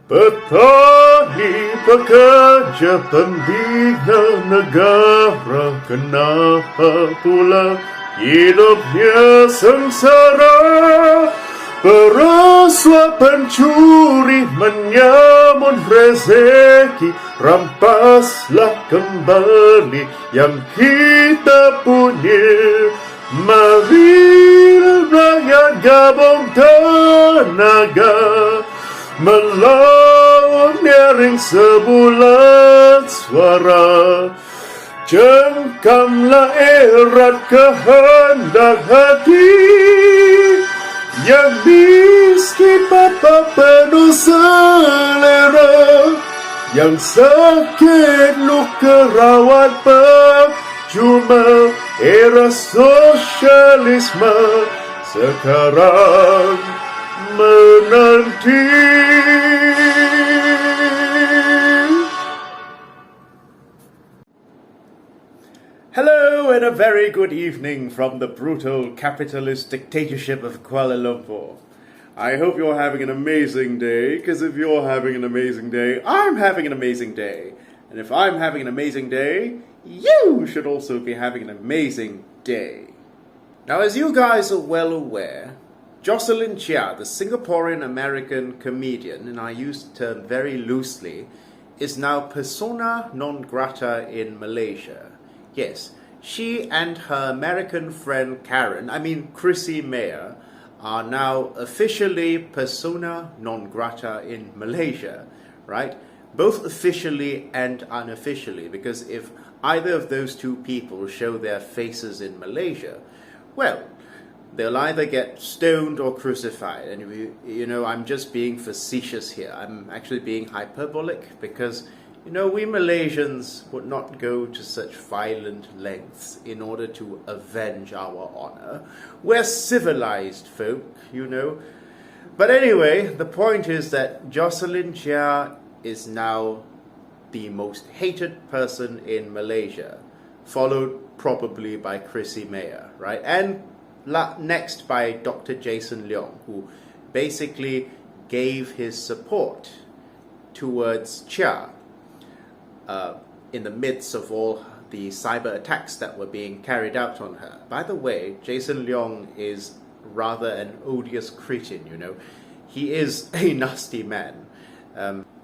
Petani pekerja pembina negara, kenapa pula hidupnya sengsara? Perasua pencuri menyamun rezeki, rampaslah kembali yang kita punya. Mari rakyat gabung tenaga, melawan nyaring sebulat suara. Jengkamlah erat kehendak hati, yang miskin papa penuh selera, yang sakit luka rawat percuma. Era sosialisme sekarang menanti. Hello and a very good evening from the brutal capitalist dictatorship of Kuala Lumpur. I hope you're having an amazing day, because if you're having an amazing day, I'm having an amazing day. And if I'm having an amazing day, you should also be having an amazing day. Now, as you guys are well aware, Jocelyn Chia, the Singaporean-American comedian, and I use the term very loosely, is now persona non grata in Malaysia. Yes, she and her American friend Chrissy Mayer, are now officially persona non grata in Malaysia, right? Both officially and unofficially, because if either of those two people show their faces in Malaysia, well, they'll either get stoned or crucified. And I'm just being facetious here. I'm actually being hyperbolic because, we Malaysians would not go to such violent lengths in order to avenge our honor. We're civilized folk, But anyway, the point is that Jocelyn Chia is now the most hated person in Malaysia, followed probably by Chrissy Mayer, right? And next by Dr. Jason Leong, who basically gave his support towards Chia in the midst of all the cyber attacks that were being carried out on her. By the way, Jason Leong is rather an odious cretin, He is a nasty man.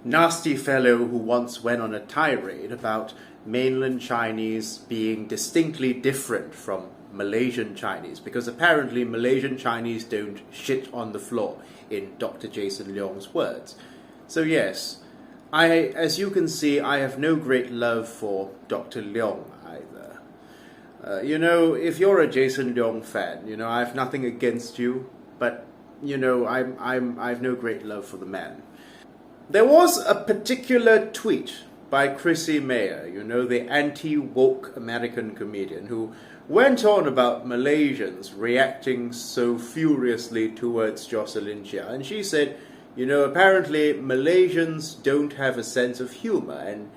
Nasty fellow who once went on a tirade about mainland Chinese being distinctly different from Malaysian Chinese, because apparently Malaysian Chinese don't shit on the floor, in Dr. Jason Leong's words. So yes, as you can see, I have no great love for Dr. Leong either. If you're a Jason Leong fan, I have nothing against you, but I have no great love for the man. There was a particular tweet by Chrissy Mayer, the anti-woke American comedian, who went on about Malaysians reacting so furiously towards Jocelyn Chia. And she said, apparently Malaysians don't have a sense of humor. And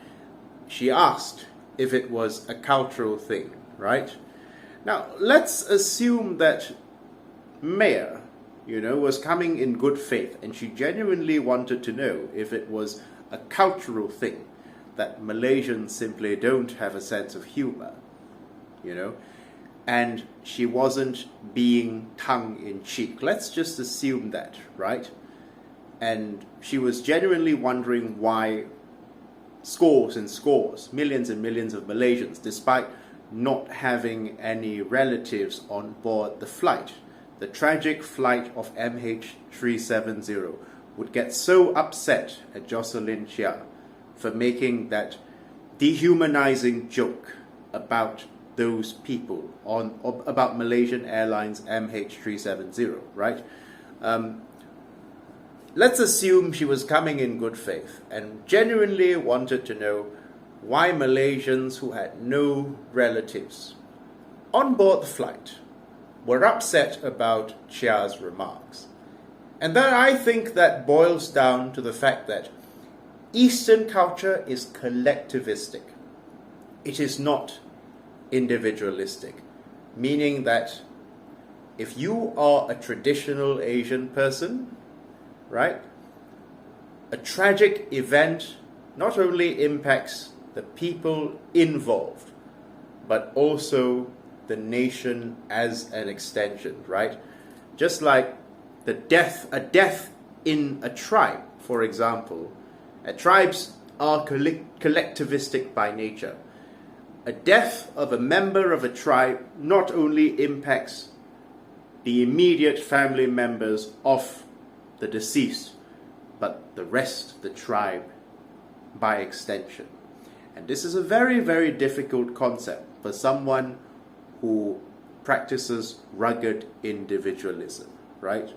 she asked if it was a cultural thing, right? Now, let's assume that Mayer, was coming in good faith, and she genuinely wanted to know if it was a cultural thing that Malaysians simply don't have a sense of humor, and she wasn't being tongue-in-cheek. Let's just assume that, right? And she was genuinely wondering why scores and scores, millions and millions of Malaysians, despite not having any relatives on board the flight, the tragic flight of MH370, would get so upset at Jocelyn Chia for making that dehumanizing joke about those people about Malaysian Airlines MH370, right? Let's assume she was coming in good faith and genuinely wanted to know why Malaysians who had no relatives on board the flight were upset about Chia's remarks. And then I think that boils down to the fact that Eastern culture is collectivistic. It is not individualistic, meaning that if you are a traditional Asian person, right, a tragic event not only impacts the people involved, but also the nation as an extension, right? Just like a death in a tribe, for example. Tribes are collectivistic by nature. A death of a member of a tribe not only impacts the immediate family members of the deceased, but the rest of the tribe by extension. And this is a very, very difficult concept for someone who practices rugged individualism, right?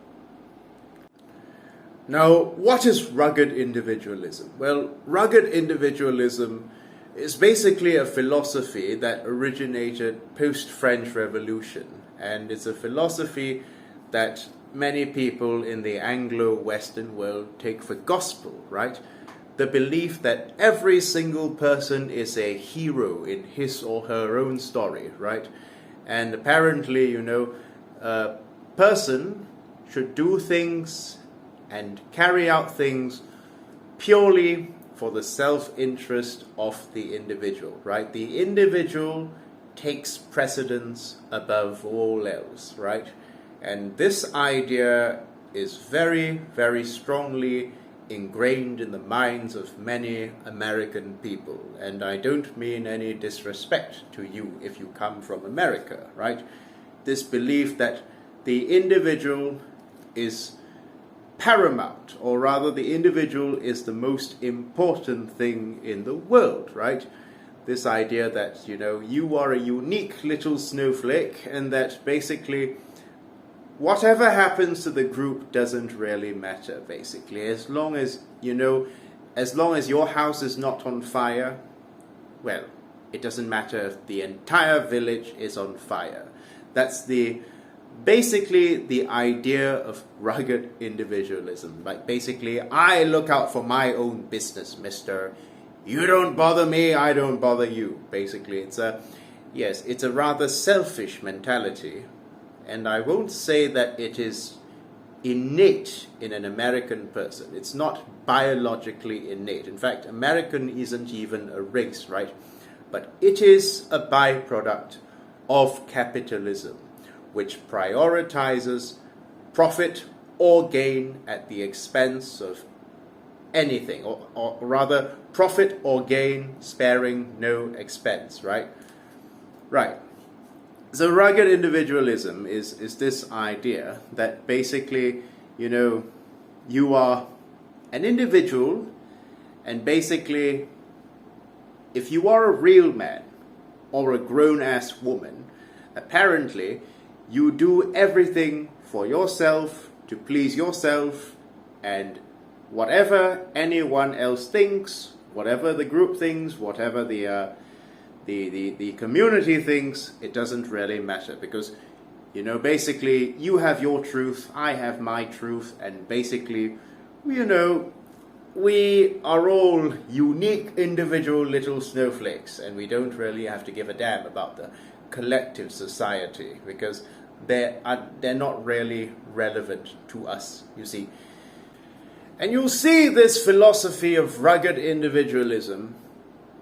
Now, what is rugged individualism? Well, rugged individualism is basically a philosophy that originated post-French Revolution, and it's a philosophy that many people in the Anglo-Western world take for gospel, right? The belief that every single person is a hero in his or her own story, right? And apparently, a person should do things and carry out things purely for the self-interest of the individual, right? The individual takes precedence above all else, right? And this idea is very, very strongly ingrained in the minds of many American people. And I don't mean any disrespect to you if you come from America, right? This belief that the individual is paramount, or rather the individual is the most important thing in the world, right? This idea that, you are a unique little snowflake, and that basically whatever happens to the group doesn't really matter, basically. As long as your house is not on fire, well, it doesn't matter if the entire village is on fire. That's basically the idea of rugged individualism. Like, basically, I look out for my own business, mister. You don't bother me, I don't bother you. Basically, it's a rather selfish mentality. And I won't say that it is innate in an American person. It's not biologically innate. In fact, American isn't even a race, right? But it is a byproduct of capitalism, which prioritizes profit or gain at the expense of anything, or rather, profit or gain sparing no expense, right? Right. So rugged individualism is this idea that basically, you are an individual, and basically, if you are a real man or a grown-ass woman, apparently, you do everything for yourself, to please yourself, and whatever anyone else thinks, whatever the group thinks, whatever the community thinks, it doesn't really matter, because basically you have your truth, I have my truth, and basically we are all unique individual little snowflakes, and we don't really have to give a damn about the collective society, because they're not really relevant to us, you see. And you'll see this philosophy of rugged individualism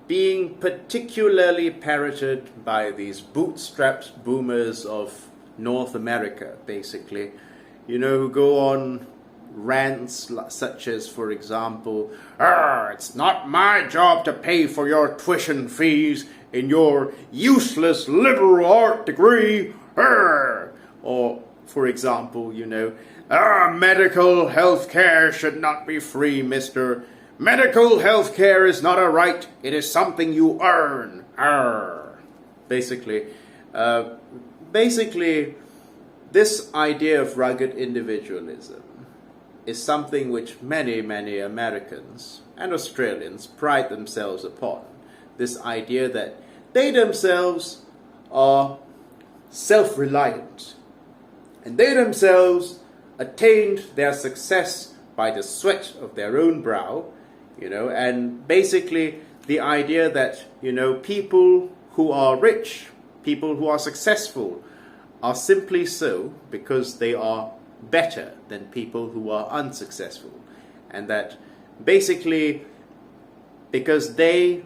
being particularly parroted by these bootstrapped boomers of North America, basically, who go on rants such as, for example, it's not my job to pay for your tuition fees in your useless liberal art degree, or, for example, medical health care should not be free, mister. Medical health care is not a right, it is something you earn. Basically, this idea of rugged individualism is something which many, many Americans and Australians pride themselves upon. This idea that they themselves are self-reliant, and they themselves attained their success by the sweat of their own brow, and basically the idea that, people who are rich, people who are successful, are simply so because they are better than people who are unsuccessful, and that basically because they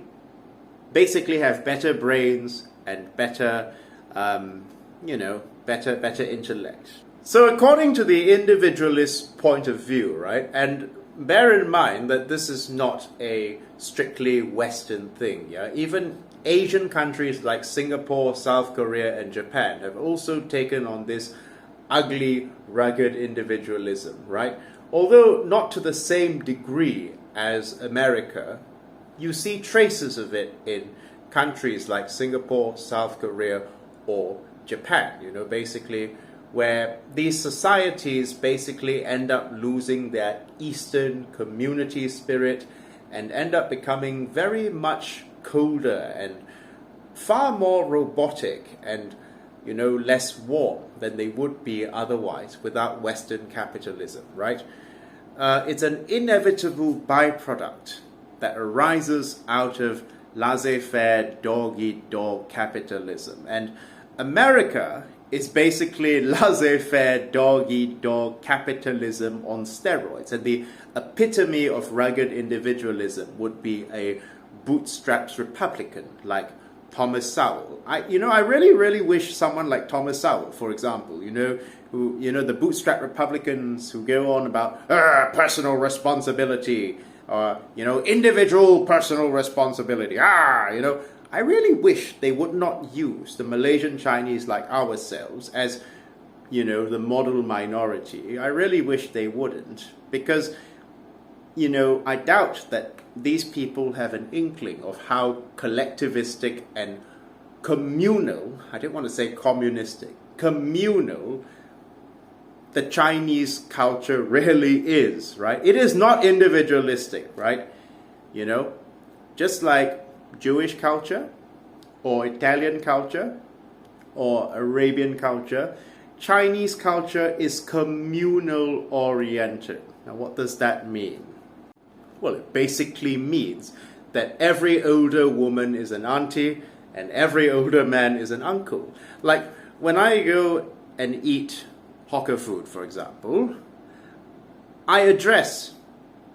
basically have better brains and better, better intellect. So according to the individualist point of view, right, and bear in mind that this is not a strictly Western thing, yeah, even Asian countries like Singapore, South Korea, and Japan have also taken on this ugly, rugged individualism, right? Although not to the same degree as America, you see traces of it in countries like Singapore, South Korea, or Japan, basically where these societies basically end up losing their Eastern community spirit and end up becoming very much colder and far more robotic and less warm than they would be otherwise without Western capitalism, right? It's an inevitable byproduct that arises out of laissez-faire dog-eat-dog capitalism. And America is basically laissez-faire dog-eat-dog capitalism on steroids. And the epitome of rugged individualism would be a bootstraps Republican like Thomas Sowell. I really, really wish someone like Thomas Sowell, for example, the bootstrap Republicans who go on about personal responsibility, or individual personal responsibility. I really wish they would not use the Malaysian Chinese like ourselves as, the model minority. I really wish they wouldn't, because, I doubt that these people have an inkling of how collectivistic and communal, I didn't want to say communistic, communal, the Chinese culture really is, right? It is not individualistic, right? Just like Jewish culture or Italian culture or Arabian culture, Chinese culture is communal oriented. Now, what does that mean? Well, it basically means that every older woman is an auntie and every older man is an uncle. Like when I go and eat hawker food, for example, I address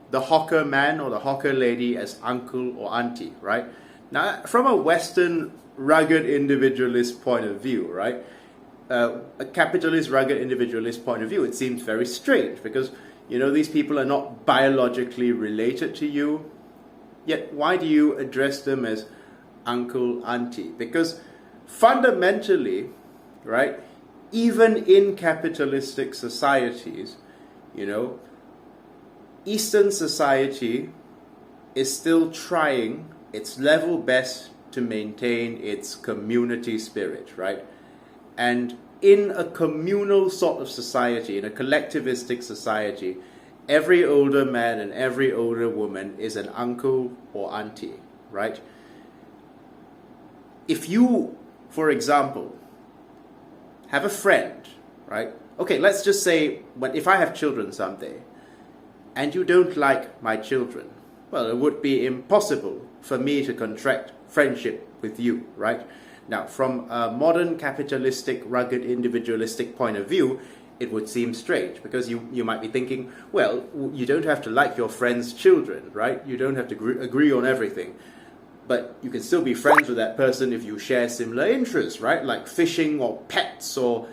the hawker man or the hawker lady as uncle or auntie, right? Now, from a Western rugged individualist point of view, right, a capitalist rugged individualist point of view, it seems very strange because, these people are not biologically related to you, yet why do you address them as uncle, auntie? Because fundamentally, right, even in capitalistic societies, Eastern society is still trying its level best to maintain its community spirit, right? And in a communal sort of society, in a collectivistic society, every older man and every older woman is an uncle or auntie, right? If you, for example, have a friend, right? Okay, let's just say, if I have children someday, and you don't like my children, well, it would be impossible for me to contract friendship with you, right? Now, from a modern capitalistic, rugged, individualistic point of view, it would seem strange because you might be thinking, well, you don't have to like your friend's children, right? You don't have to agree on everything. But you can still be friends with that person if you share similar interests, right? Like fishing or pets or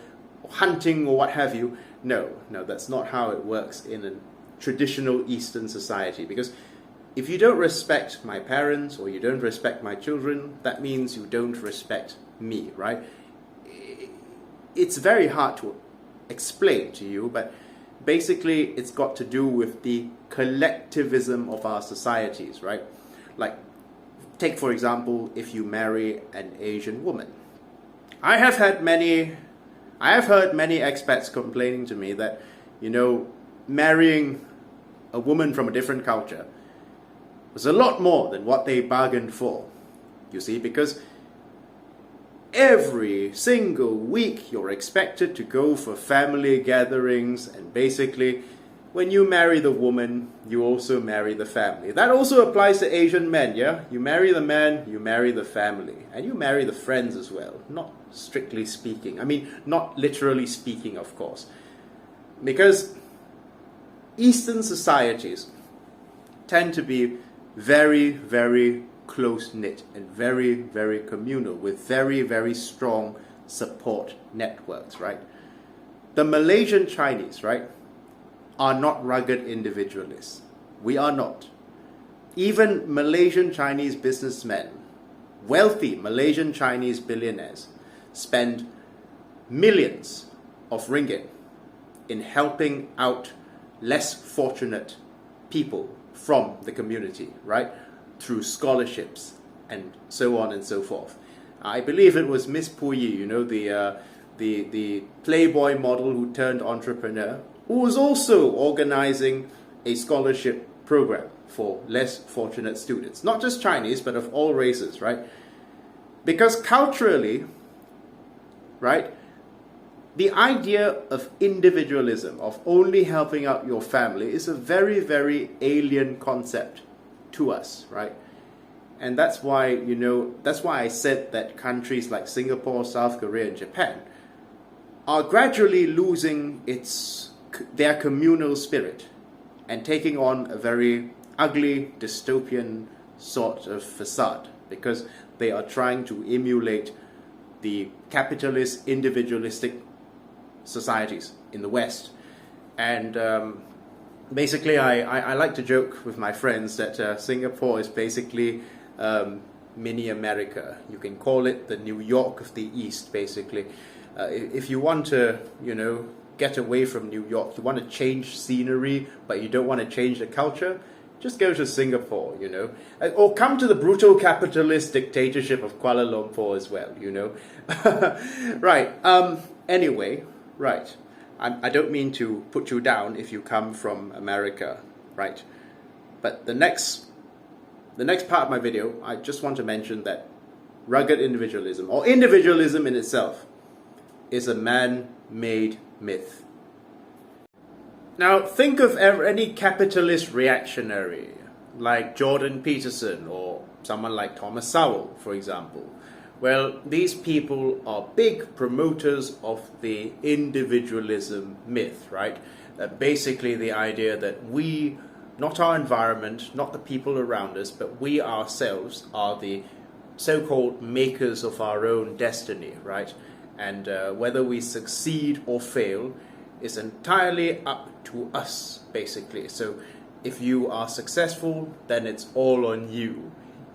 hunting or what have you. No, that's not how it works in a traditional Eastern society. Because if you don't respect my parents or you don't respect my children, that means you don't respect me, right? It's very hard to explain to you, but basically it's got to do with the collectivism of our societies, right? Like, take for example, if you marry an Asian woman. I have heard many expats complaining to me that, marrying a woman from a different culture was a lot more than what they bargained for. You see, because every single week you're expected to go for family gatherings, and basically when you marry the woman, you also marry the family. That also applies to Asian men, yeah? You marry the man, you marry the family, and you marry the friends as well. Not strictly speaking. I mean, not literally speaking, of course. Because Eastern societies tend to be very, very close-knit and very, very communal, with very, very strong support networks, right? The Malaysian Chinese, right, are not rugged individualists. We are not. Even Malaysian Chinese businessmen, wealthy Malaysian Chinese billionaires, spend millions of ringgit in helping out less fortunate people from the community, right? Through scholarships and so on and so forth. I believe it was Miss Puyi, you know, the Playboy model who turned entrepreneur, who was also organizing a scholarship program for less fortunate students, not just Chinese, but of all races, right? Because culturally, right, the idea of individualism, of only helping out your family, is a very, very alien concept to us, right? And that's why, you know, that's why I said that countries like Singapore, South Korea, and Japan are gradually losing their communal spirit and taking on a very ugly, dystopian sort of facade, because they are trying to emulate the capitalist, individualistic societies in the West. And basically, I like to joke with my friends that Singapore is basically mini America. You can call it the New York of the East, basically. If you want to, you know, get away from New York, you want to change scenery, but you don't want to change the culture, just go to Singapore, you know. Or come to the brutal capitalist dictatorship of Kuala Lumpur as well, you know. Right. Anyway, right. I don't mean to put you down if you come from America, right? But the next part of my video, I just want to mention that rugged individualism, or individualism in itself, is a man-made myth. Now, think of any capitalist reactionary, like Jordan Peterson or someone like Thomas Sowell, for example. Well, these people are big promoters of the individualism myth, right? Basically the idea that we, not our environment, not the people around us, but we ourselves are the so-called makers of our own destiny, right? And whether we succeed or fail is entirely up to us, basically. So if you are successful, then it's all on you.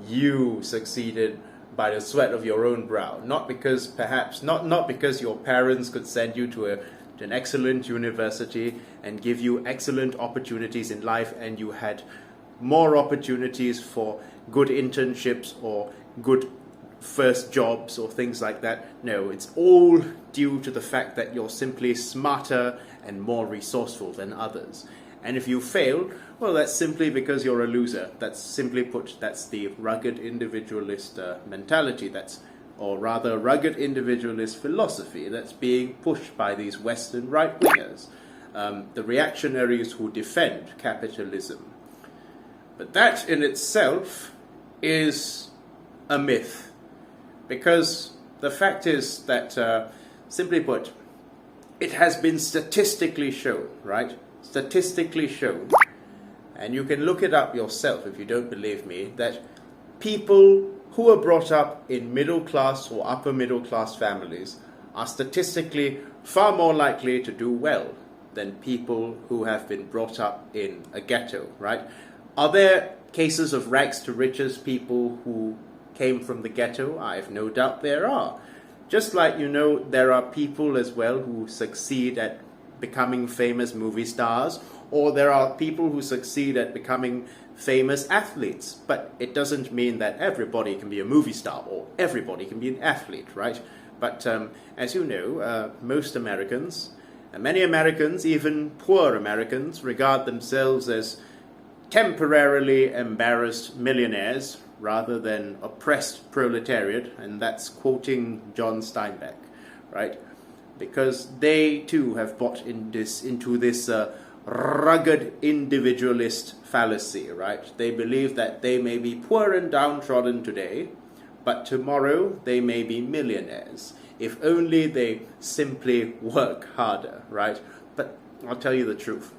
You succeeded by the sweat of your own brow, not because perhaps not because your parents could send you to an excellent university and give you excellent opportunities in life, and you had more opportunities for good internships or good first jobs or things like that. No, it's all due to the fact that you're simply smarter and more resourceful than others. And if you fail, well, that's simply because you're a loser. That's simply put, that's the rugged individualist mentality, or rather rugged individualist philosophy that's being pushed by these Western right-wingers, the reactionaries who defend capitalism. But that in itself is a myth, because the fact is that, simply put, it has been statistically shown, right? Statistically shown, and you can look it up yourself if you don't believe me, that people who are brought up in middle class or upper middle class families are statistically far more likely to do well than people who have been brought up in a ghetto, right? Are there cases of rags to riches people who came from the ghetto? I have no doubt there are. Just like, you know, there are people as well who succeed at becoming famous movie stars, or there are people who succeed at becoming famous athletes. But it doesn't mean that everybody can be a movie star or everybody can be an athlete, right? But as you know, most Americans, and many Americans, even poor Americans, regard themselves as temporarily embarrassed millionaires rather than oppressed proletariat, and that's quoting John Steinbeck, right? Because they too have bought into this rugged individualist fallacy, right? They believe that they may be poor and downtrodden today, but tomorrow they may be millionaires, if only they simply work harder, right? But I'll tell you the truth.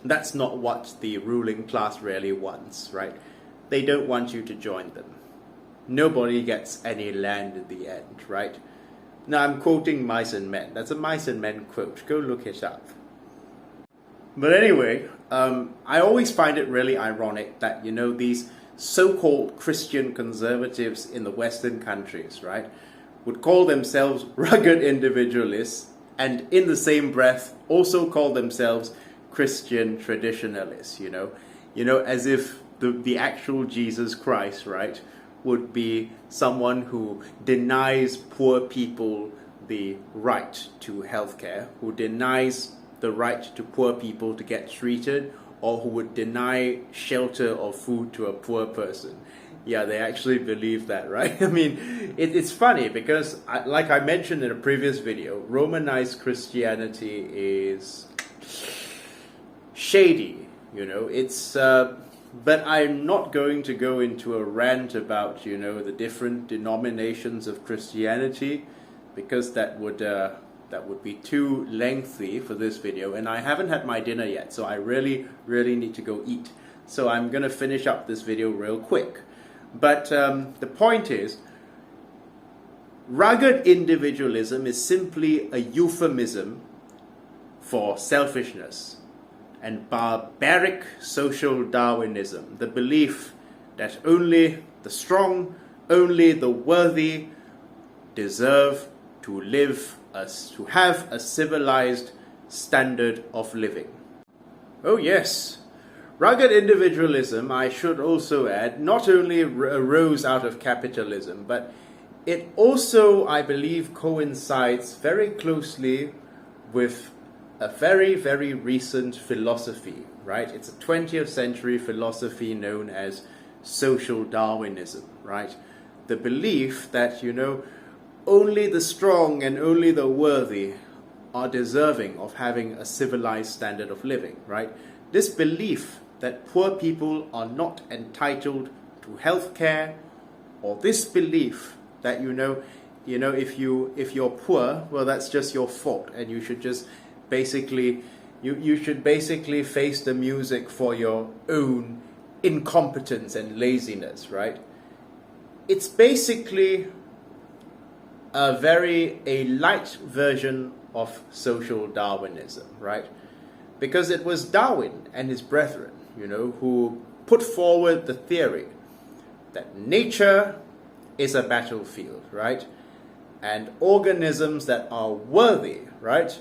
that's not what the ruling class really wants, right? They don't want you to join them. Nobody gets any land in the end, right? Now I'm quoting Mice and Men. That's a Mice and Men quote. Go look it up. But anyway, I always find it really ironic that, these so-called Christian conservatives in the Western countries, right, would call themselves rugged individualists and in the same breath also call themselves Christian traditionalists, as if the actual Jesus Christ, right, would be someone who denies poor people the right to healthcare, who denies the right to poor people to get treated, or who would deny shelter or food to a poor person. Yeah, they actually believe that, right? I mean, it's funny because, like I mentioned in a previous video, Romanized Christianity is shady, but I'm not going to go into a rant about, the different denominations of Christianity, because that would be too lengthy for this video, and I haven't had my dinner yet, so I really need to go eat. So I'm going to finish up this video real quick. But the point is, rugged individualism is simply a euphemism for selfishness, and barbaric social Darwinism, the belief that only the strong, only the worthy deserve to live to have a civilized standard of living. Oh yes, rugged individualism, I should also add, not only arose out of capitalism, but it also, I believe, coincides very closely with a very recent philosophy, right? It's a 20th century philosophy known as Social Darwinism, right? The belief that, only the strong and only the worthy are deserving of having a civilized standard of living, right? This belief that poor people are not entitled to health care, or this belief that, if you're poor, well, that's just your fault, and you should just basically, you should basically face the music for your own incompetence and laziness, right? It's basically a light version of social Darwinism, right? Because it was Darwin and his brethren, who put forward the theory that nature is a battlefield, right? And organisms that are worthy, right,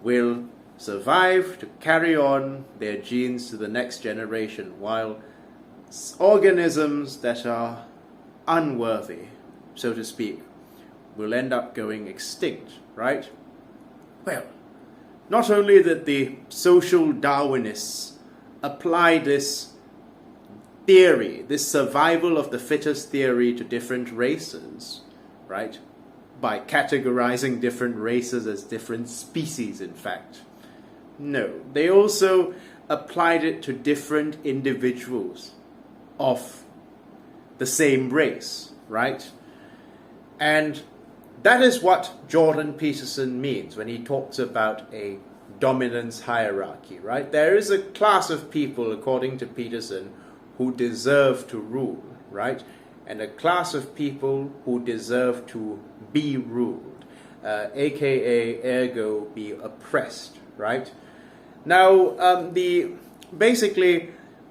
will survive to carry on their genes to the next generation, while organisms that are unworthy, so to speak, will end up going extinct, right? Well, not only that the social Darwinists apply this theory, this survival of the fittest theory to different races, right? By categorizing different races as different species, in fact. No, they also applied it to different individuals of the same race, right? And that is what Jordan Peterson means when he talks about a dominance hierarchy, right? There is a class of people, according to Peterson, who deserve to rule, right? And a class of people who deserve to be ruled, aka, ergo, be oppressed, right? Now, basically,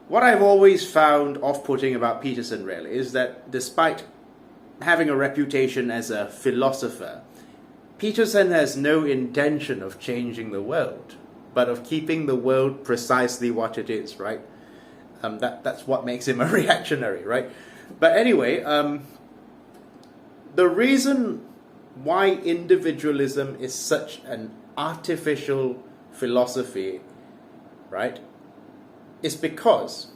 what I've always found off-putting about Peterson, really, is that despite having a reputation as a philosopher, Peterson has no intention of changing the world, but of keeping the world precisely what it is, right? That's what makes him a reactionary, right? But anyway, the reason why individualism is such an artificial philosophy, right, is because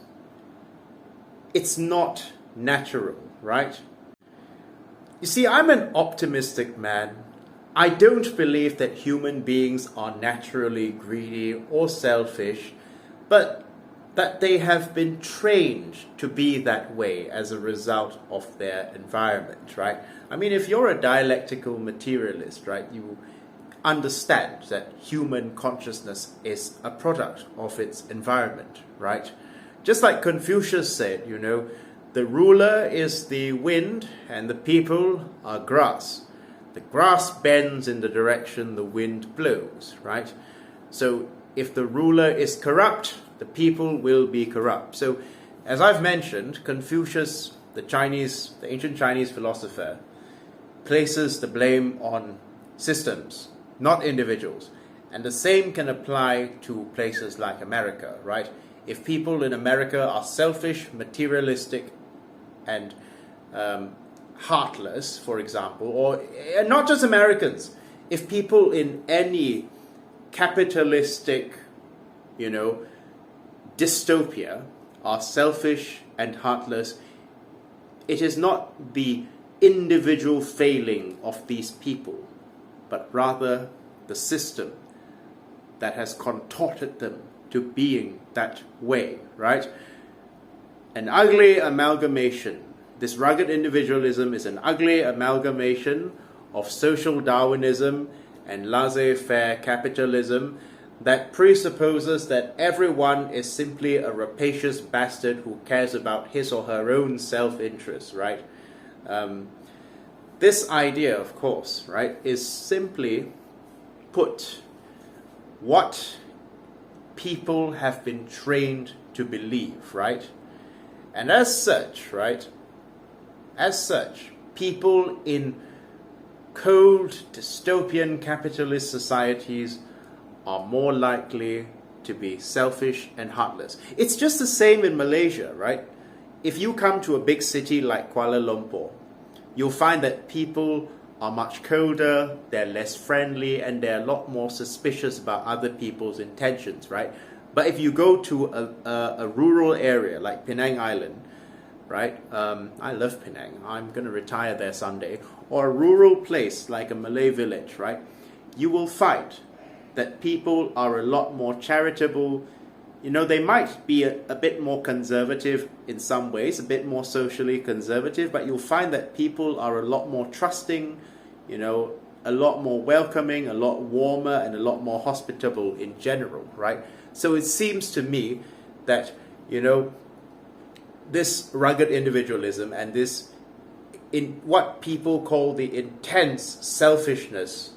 it's not natural, right? You see, I'm an optimistic man. I don't believe that human beings are naturally greedy or selfish, but that they have been trained to be that way as a result of their environment, right? I mean, if you're a dialectical materialist, right, understand that human consciousness is a product of its environment, right? Just like Confucius said, the ruler is the wind and the people are grass. The grass bends in the direction the wind blows, right? So if the ruler is corrupt, the people will be corrupt. So as I've mentioned, Confucius, the ancient Chinese philosopher, places the blame on systems, not individuals. And the same can apply to places like America, right? If people in America are selfish, materialistic, and heartless, for example, or not just Americans, if people in any capitalistic, dystopia are selfish and heartless, it is not the individual failing of these people, but rather the system that has contorted them to being that way, right? An ugly amalgamation. This rugged individualism is an ugly amalgamation of social Darwinism and laissez-faire capitalism that presupposes that everyone is simply a rapacious bastard who cares about his or her own self-interest, right? This idea, of course, right, is simply put what people have been trained to believe, right? And as such, people in cold, dystopian capitalist societies are more likely to be selfish and heartless. It's just the same in Malaysia, right? If you come to a big city like Kuala Lumpur, you'll find that people are much colder, they're less friendly, and they're a lot more suspicious about other people's intentions, right? But if you go to a rural area like Penang Island, right? I love Penang. I'm going to retire there someday. Or a rural place like a Malay village, right? You will find that people are a lot more charitable. They might be a bit more conservative in some ways, a bit more socially conservative, but you'll find that people are a lot more trusting, a lot more welcoming, a lot warmer, and a lot more hospitable in general, right? So it seems to me that, this rugged individualism and this, in what people call the intense selfishness,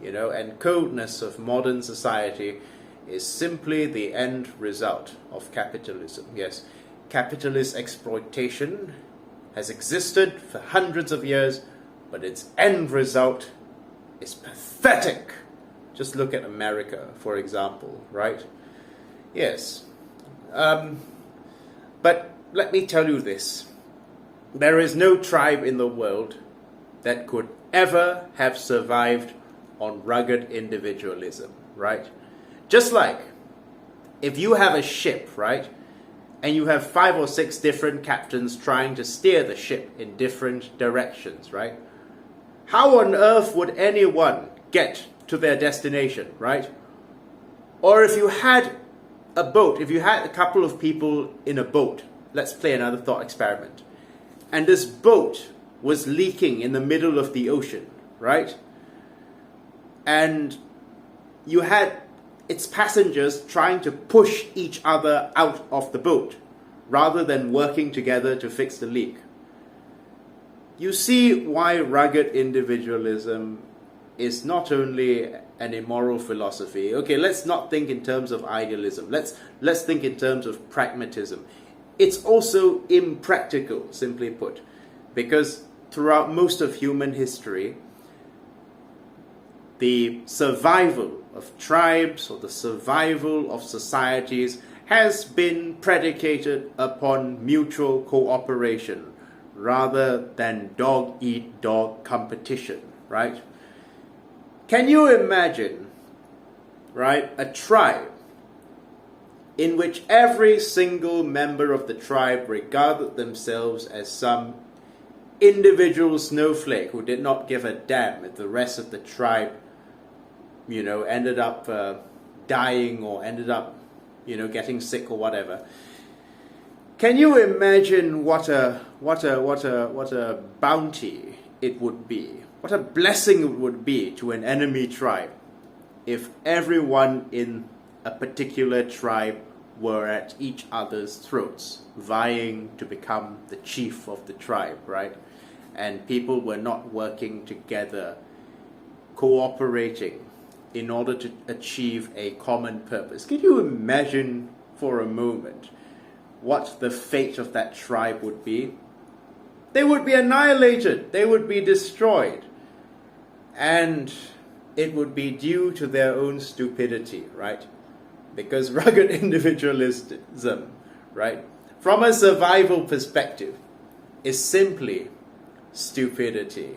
and coldness of modern society is simply the end result of capitalism. Yes, capitalist exploitation has existed for hundreds of years, but its end result is pathetic. Just look at America, for example, right? Yes. But let me tell you this. There is no tribe in the world that could ever have survived on rugged individualism, right? Just like if you have a ship, right, and you have 5 or 6 different captains trying to steer the ship in different directions, right? How on earth would anyone get to their destination, right? Or if you had a boat, if you had a couple of people in a boat, let's play another thought experiment, and this boat was leaking in the middle of the ocean, right? And you had its passengers trying to push each other out of the boat rather than working together to fix the leak. You see why rugged individualism is not only an immoral philosophy. Okay, let's not think in terms of idealism. Let's think in terms of pragmatism. It's also impractical, simply put, because throughout most of human history, the survival of tribes or the survival of societies has been predicated upon mutual cooperation rather than dog-eat-dog competition, right? Can you imagine, right, a tribe in which every single member of the tribe regarded themselves as some individual snowflake who did not give a damn if the rest of the tribe, ended up dying or ended up, getting sick or whatever? Can you imagine what a bounty it would be? What a blessing it would be to an enemy tribe if everyone in a particular tribe were at each other's throats, vying to become the chief of the tribe, right? And people were not working together, cooperating in order to achieve a common purpose. Can you imagine for a moment what the fate of that tribe would be? They would be annihilated, they would be destroyed, and it would be due to their own stupidity, right? Because rugged individualism, right, from a survival perspective, is simply stupidity.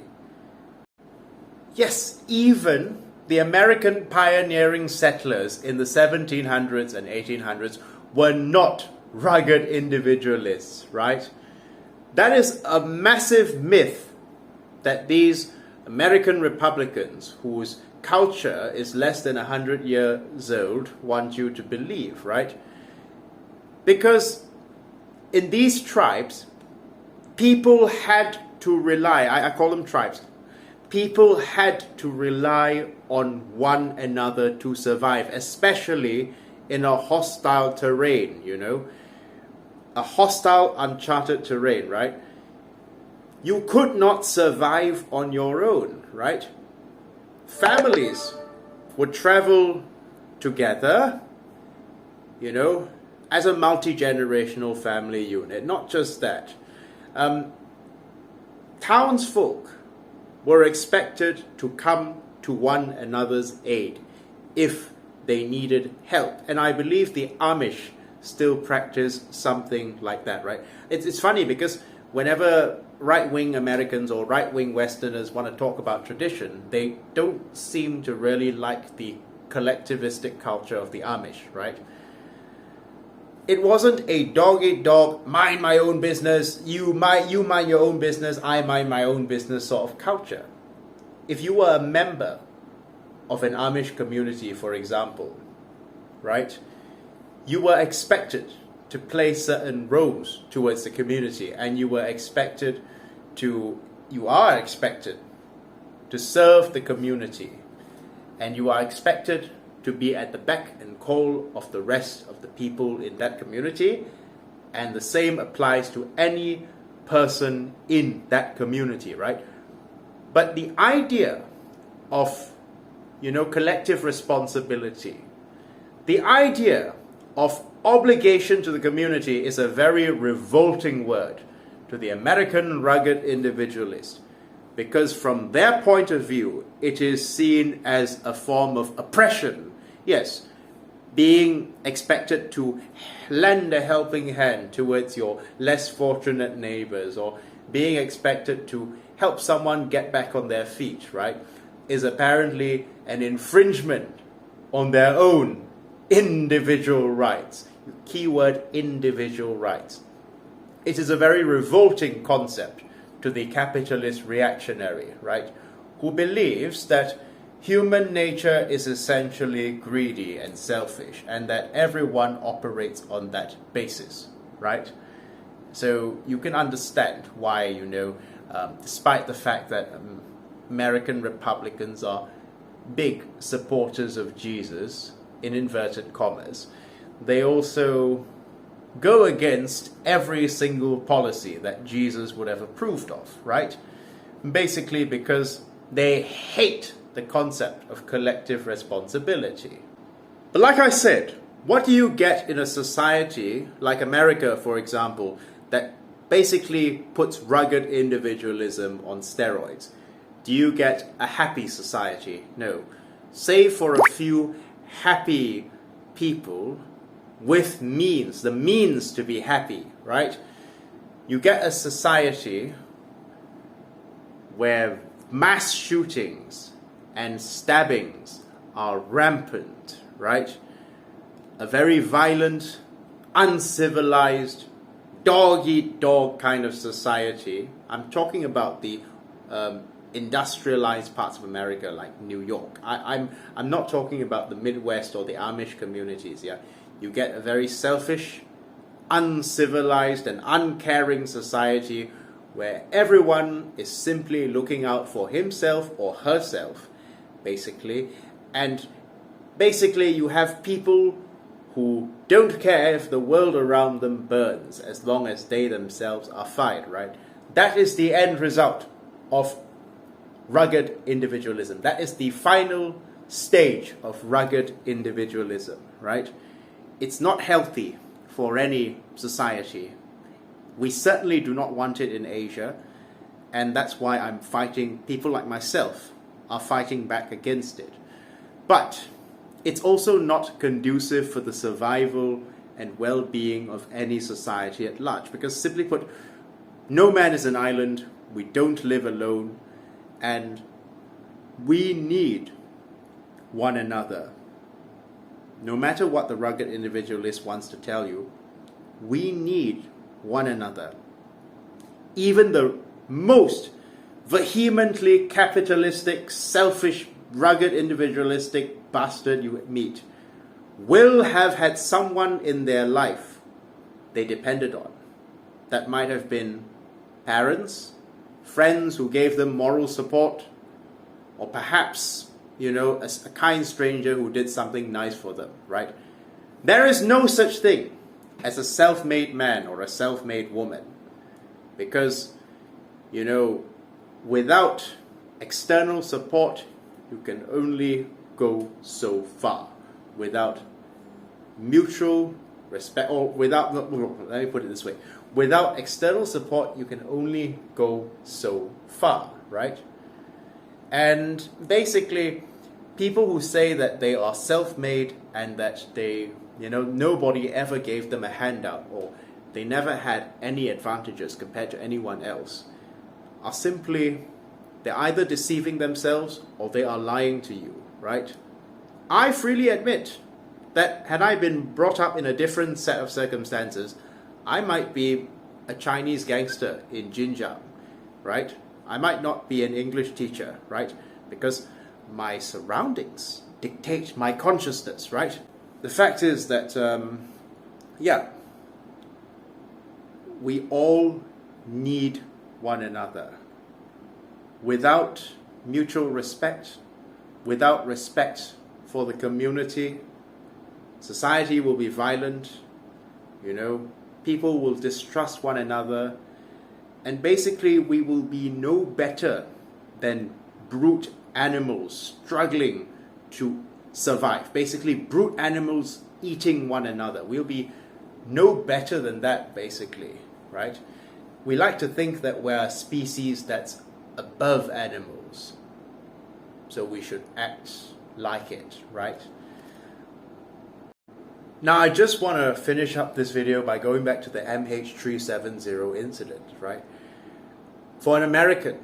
Yes, even the American pioneering settlers in the 1700s and 1800s were not rugged individualists, right? That is a massive myth that these American Republicans, whose culture is less than 100 years old, want you to believe, right? Because in these tribes, people had to rely, I call them tribes, people had to rely on one another to survive, especially in a hostile terrain, you know, a hostile, uncharted terrain, right? You could not survive on your own, right? Families would travel together, you know, as a multi-generational family unit. Not just that. Townsfolk were expected to come to one another's aid if they needed help. And I believe the Amish still practice something like that, right? It's funny because whenever right-wing Americans or right-wing Westerners want to talk about tradition, they don't seem to really like the collectivistic culture of the Amish, right? It wasn't a dog-eat-dog, mind my own business, you mind your own business, I mind my own business sort of culture. If you were a member of an Amish community, for example, right, you were expected to play certain roles towards the community, and you are expected to serve the community, and you are expected to be at the beck and call of the rest of the people in that community, and the same applies to any person in that community, right? But the idea of, you know, collective responsibility, the idea of obligation to the community is a very revolting word to the American rugged individualist, because from their point of view, it is seen as a form of oppression. Yes, being expected to lend a helping hand towards your less fortunate neighbors, or being expected to help someone get back on their feet, right, is apparently an infringement on their own individual rights. Keyword individual rights. It is a very revolting concept to the capitalist reactionary, right, who believes that human nature is essentially greedy and selfish, and that everyone operates on that basis, right? So you can understand why, you know, despite the fact that American Republicans are big supporters of Jesus, in inverted commas, they also go against every single policy that Jesus would have approved of, right? Basically because they hate the concept of collective responsibility. But like I said, what do you get in a society like America, for example, that basically puts rugged individualism on steroids? Do you get a happy society? No. Save for a few happy people with means, the means to be happy, right? You get a society where mass shootings and stabbings are rampant, right? A very violent, uncivilized, dog-eat-dog kind of society. I'm talking about the industrialized parts of America, like New York. I'm not talking about the Midwest or the Amish communities. Yeah, you get a very selfish, uncivilized, and uncaring society where everyone is simply looking out for himself or herself, basically, and basically you have people who don't care if the world around them burns as long as they themselves are fine, right? That is the end result of rugged individualism. That is the final stage of rugged individualism, right? It's not healthy for any society. We certainly do not want it in Asia, and that's why I'm fighting, people like myself are fighting back against it. But it's also not conducive for the survival and well-being of any society at large, because simply put, no man is an island, we don't live alone, and we need one another. No matter what the rugged individualist wants to tell you, we need one another. Even the most vehemently capitalistic, selfish, rugged individualistic bastard you meet will have had someone in their life they depended on. That might have been parents, friends who gave them moral support, or perhaps, a kind stranger who did something nice for them, right? There is no such thing as a self-made man or a self-made woman, because, without external support, you can only go so far. Without mutual respect, or let me put it this way, without external support, you can only go so far, right? And basically, people who say that they are self-made and that they, nobody ever gave them a handout or they never had any advantages compared to anyone else, are simply, they're either deceiving themselves or they are lying to you, right? I freely admit that had I been brought up in a different set of circumstances, I might be a Chinese gangster in Xinjiang, right? I might not be an English teacher, right? Because my surroundings dictate my consciousness, right? The fact is that, we all need one another. Without mutual respect, without respect for the community, society will be violent, people will distrust one another, and basically we will be no better than brute animals struggling to survive. Basically, brute animals eating one another. We'll be no better than that, basically, right? We like to think that we're a species that's above animals, so we should act like it, right? Now, I just want to finish up this video by going back to the MH370 incident, right? For an American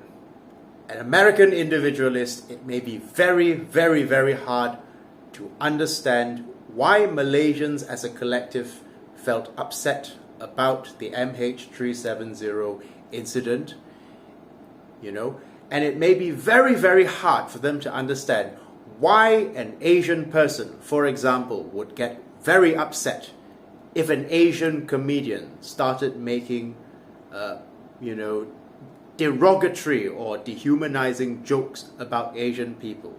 individualist, it may be very, very, very hard to understand why Malaysians as a collective felt upset about the MH370 incident, and it may be very, very hard for them to understand why an Asian person, for example, would get very upset if an Asian comedian started making, derogatory or dehumanizing jokes about Asian people.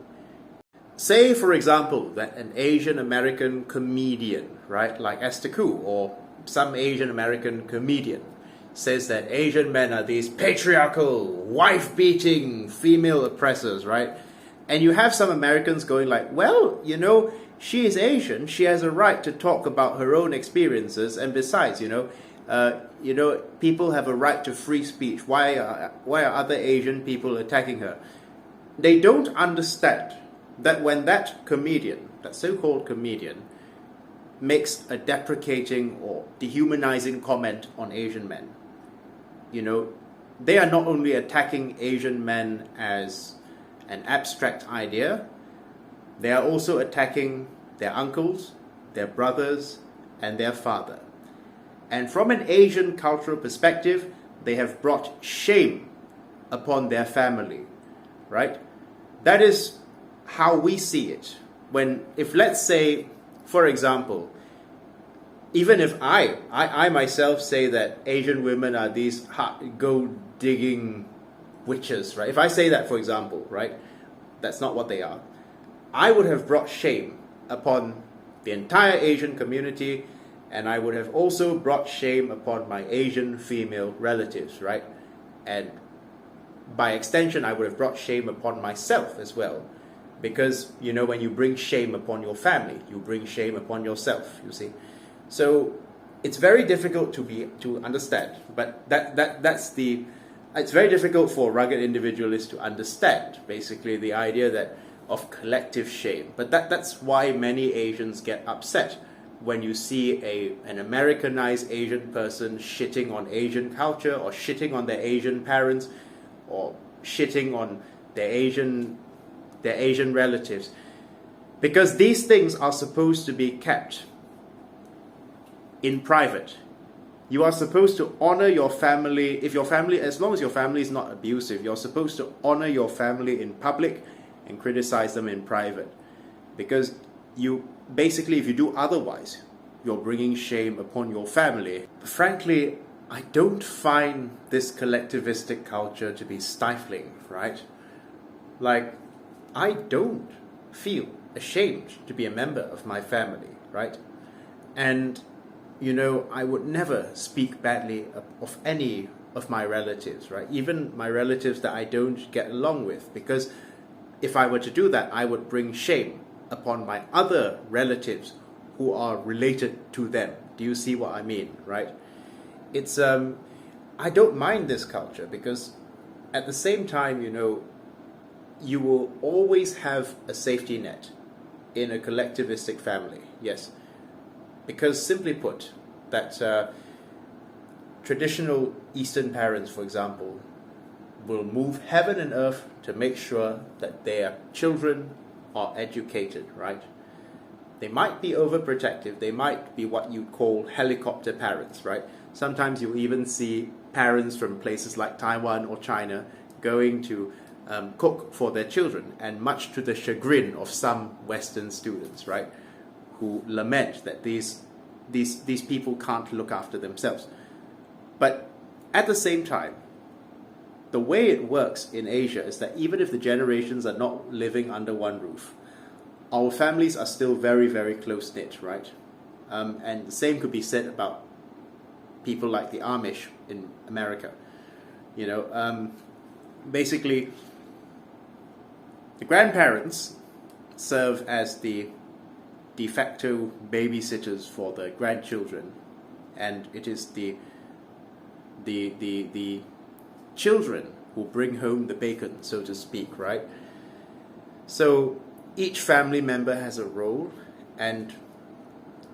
Say, for example, that an Asian American comedian, right, like Esther Koo or some Asian American comedian, says that Asian men are these patriarchal, wife-beating, female oppressors, right? And you have some Americans going like, well, she is Asian, she has a right to talk about her own experiences, and besides, people have a right to free speech. Why are other Asian people attacking her? They don't understand that when that comedian, that so-called comedian, makes a deprecating or dehumanizing comment on Asian men, they are not only attacking Asian men as an abstract idea, they are also attacking their uncles, their brothers, and their father. And from an Asian cultural perspective, they have brought shame upon their family, right? That is how we see it. If let's say, for example, even if I myself say that Asian women are these gold-digging witches, right? If I say that, for example, right, that's not what they are. I would have brought shame upon the entire Asian community, and I would have also brought shame upon my Asian female relatives, right? And by extension, I would have brought shame upon myself as well. Because, you know, when you bring shame upon your family, you bring shame upon yourself, you see. So it's very difficult to understand, but it's very difficult for rugged individualists to understand, basically, the idea of collective shame. But that's why many Asians get upset when you see an Americanized Asian person shitting on Asian culture, or shitting on their Asian parents, or shitting on their Asian relatives. Because these things are supposed to be kept in private. You are supposed to honor your family. As long as your family is not abusive, you're supposed to honor your family in public and criticize them in private. Because if you do otherwise, you're bringing shame upon your family. Frankly, I don't find this collectivistic culture to be stifling, right? Like, I don't feel ashamed to be a member of my family, right? And, you know, I would never speak badly of any of my relatives, right? Even my relatives that I don't get along with, because if I were to do that, I would bring shame upon my other relatives who are related to them. Do you see what I mean, right? It's, I don't mind this culture, because at the same time, you know, you will always have a safety net in a collectivistic family, yes. Because simply put, that traditional Eastern parents, for example, will move heaven and earth to make sure that their children are educated, right? They might be overprotective, they might be what you call helicopter parents, right? Sometimes you'll even see parents from places like Taiwan or China going to cook for their children, and much to the chagrin of some Western students, right, who lament that these people can't look after themselves. But at the same time, the way it works in Asia is that even if the generations are not living under one roof, our families are still very, very close-knit, right? And the same could be said about people like the Amish in America. You know, basically, the grandparents serve as the de facto babysitters for the grandchildren, and it is the children who bring home the bacon, so to speak, right? So each family member has a role, and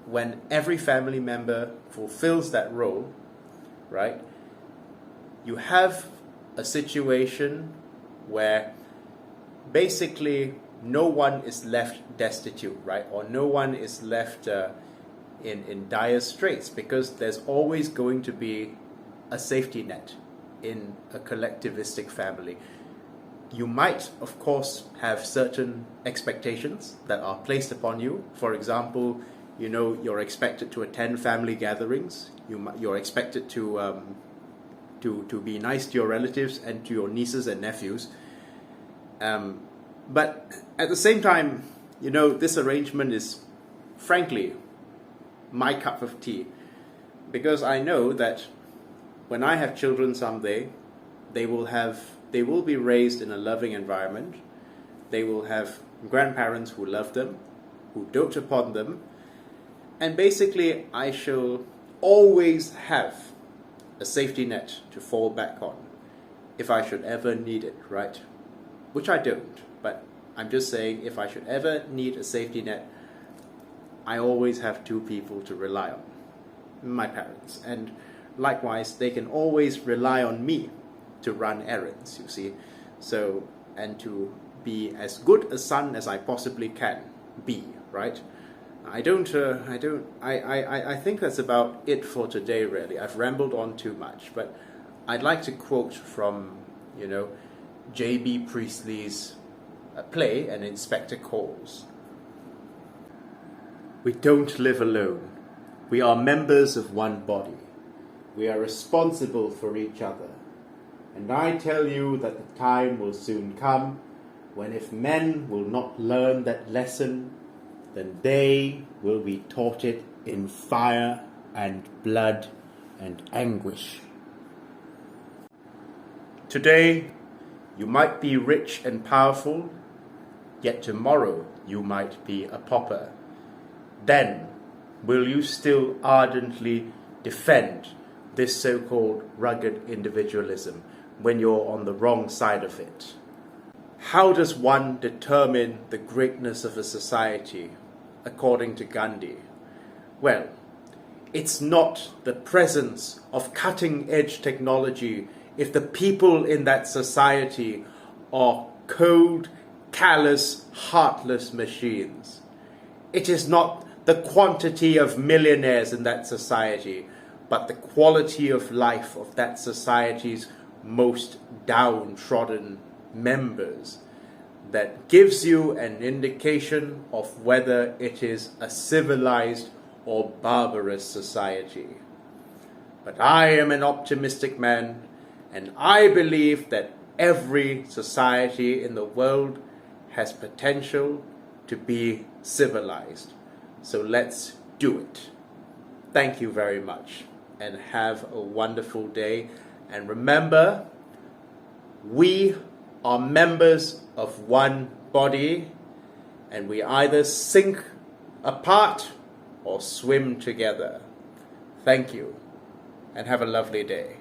when every family member fulfills that role, right, you have a situation where basically no one is left destitute, right? Or no one is left in dire straits, because there's always going to be a safety net in a collectivistic family. You might, of course, have certain expectations that are placed upon you. For example, you know, you're expected to attend family gatherings. You're expected to be nice to your relatives and to your nieces and nephews. But at the same time, you know, this arrangement is, frankly, my cup of tea. Because I know that when I have children someday, they will be raised in a loving environment. They will have grandparents who love them, who dote upon them. And basically, I shall always have a safety net to fall back on if I should ever need it, right? Which I don't, but I'm just saying, if I should ever need a safety net, I always have two people to rely on, my parents. And likewise, they can always rely on me to run errands, you see. So, and to be as good a son as I possibly can be, right? I think that's about it for today, really. I've rambled on too much, but I'd like to quote from, you know, J.B. Priestley's play, An Inspector Calls. We don't live alone. We are members of one body. We are responsible for each other. And I tell you that the time will soon come when, if men will not learn that lesson, then they will be taught it in fire and blood and anguish. Today, you might be rich and powerful, yet tomorrow you might be a pauper. Then, will you still ardently defend this so-called rugged individualism when you're on the wrong side of it? How does one determine the greatness of a society, according to Gandhi? Well, it's not the presence of cutting-edge technology if the people in that society are cold, callous, heartless machines. It is not the quantity of millionaires in that society, but the quality of life of that society's most downtrodden members that gives you an indication of whether it is a civilized or barbarous society. But I am an optimistic man, and I believe that every society in the world has potential to be civilized. So let's do it. Thank you very much, and have a wonderful day. And remember, we are members of one body, and we either sink apart or swim together. Thank you, and have a lovely day.